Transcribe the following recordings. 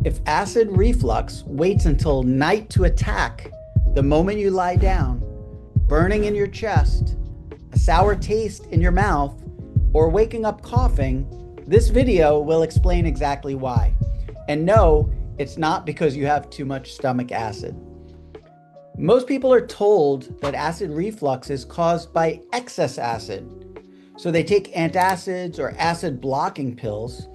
If acid reflux waits until night to attack, the moment you lie down, burning in your chest, a sour taste in your mouth, or waking up coughing, this video will explain exactly why. And no, it's not because you have too much stomach acid. Most people are told that acid reflux is caused by excess acid. So they take antacids or acid blocking pills.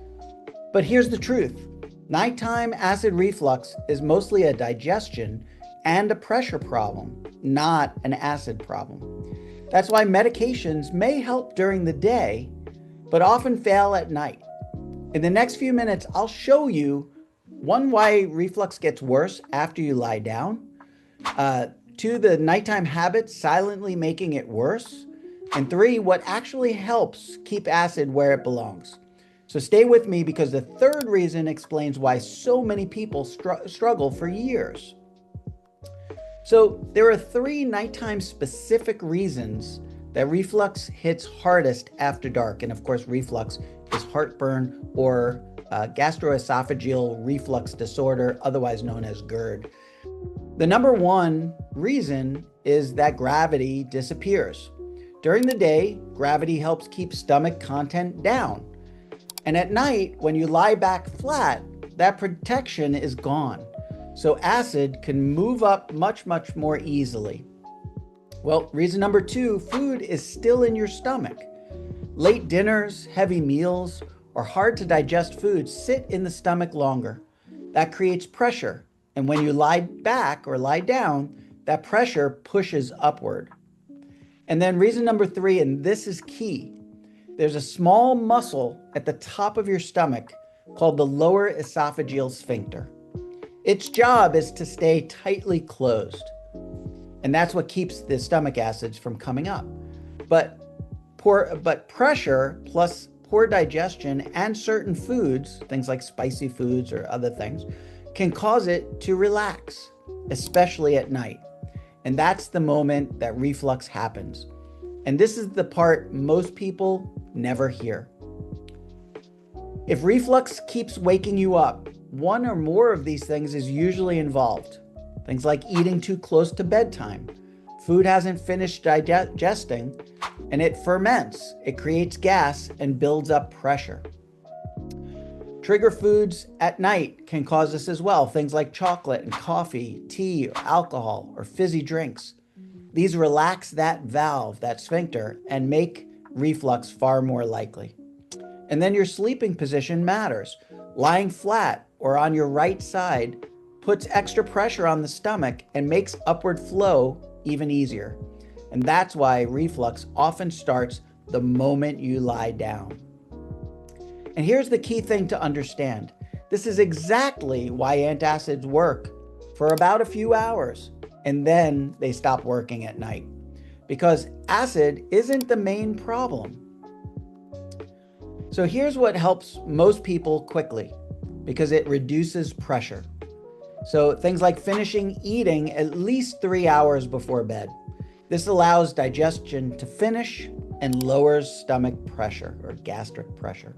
But here's the truth. Nighttime acid reflux is mostly a digestion and a pressure problem, not an acid problem. That's why medications may help during the day, but often fail at night. In the next few minutes, I'll show you, one, why reflux gets worse after you lie down, two, the nighttime habits silently making it worse, and three, what actually helps keep acid where it belongs. So stay with me, because the third reason explains why so many people struggle for years. So there are three nighttime specific reasons that reflux hits hardest after dark. And of course, reflux is heartburn or gastroesophageal reflux disorder, otherwise known as GERD. The number one reason is that gravity disappears. During the day, gravity helps keep stomach content down. And at night, when you lie back flat, that protection is gone. So acid can move up much more easily. Well, reason number two, food is still in your stomach. Late dinners, heavy meals, or hard to digest foods sit in the stomach longer. That creates pressure. And when you lie back or lie down, that pressure pushes upward. And then reason number three, and this is key, there's a small muscle at the top of your stomach called the lower esophageal sphincter. Its job is to stay tightly closed. And that's what keeps the stomach acids from coming up. But pressure plus poor digestion and certain foods, things like spicy foods or other things, can cause it to relax, especially at night. And that's the moment that reflux happens. And this is the part most people never hear. If reflux keeps waking you up, one or more of these things is usually involved. Things like eating too close to bedtime, food hasn't finished digesting, and it ferments. It creates gas and builds up pressure. Trigger foods at night can cause this as well. Things like chocolate and coffee, tea, or alcohol, or fizzy drinks. These relax that valve, that sphincter, and make reflux far more likely. And then your sleeping position matters. Lying flat or on your right side puts extra pressure on the stomach and makes upward flow even easier. And that's why reflux often starts the moment you lie down. And here's the key thing to understand. This is exactly why antacids work for about a few hours, and then they stop working at night, because acid isn't the main problem. So here's what helps most people quickly, because it reduces pressure. So things like finishing eating at least 3 hours before bed. This allows digestion to finish and lowers stomach pressure or gastric pressure.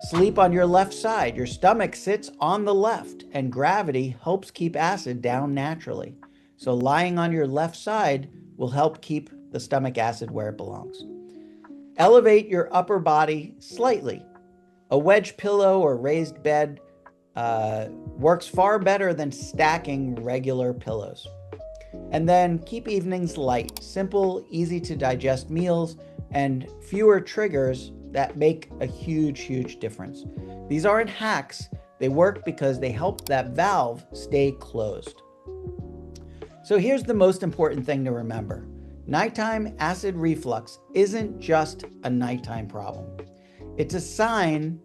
Sleep on your left side. Your stomach sits on the left, and gravity helps keep acid down naturally. So lying on your left side will help keep the stomach acid where it belongs. Elevate your upper body slightly. A wedge pillow or raised bed works far better than stacking regular pillows. And then keep evenings light. Simple, easy to digest meals and fewer triggers that make a huge difference. These aren't hacks. They work because they help that valve stay closed. So here's the most important thing to remember. Nighttime acid reflux isn't just a nighttime problem. It's a sign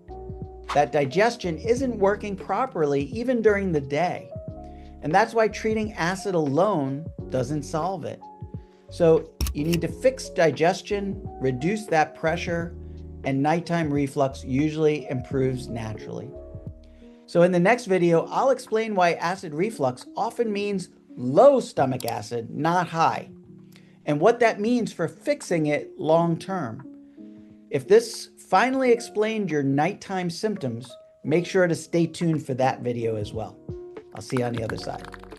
that digestion isn't working properly even during the day. And that's why treating acid alone doesn't solve it. So you need to fix digestion, reduce that pressure, and nighttime reflux usually improves naturally. So in the next video, I'll explain why acid reflux often means low stomach acid, not high, and what that means for fixing it long term. If this finally explained your nighttime symptoms, Make sure to stay tuned for that video as well. I'll see you on the other side.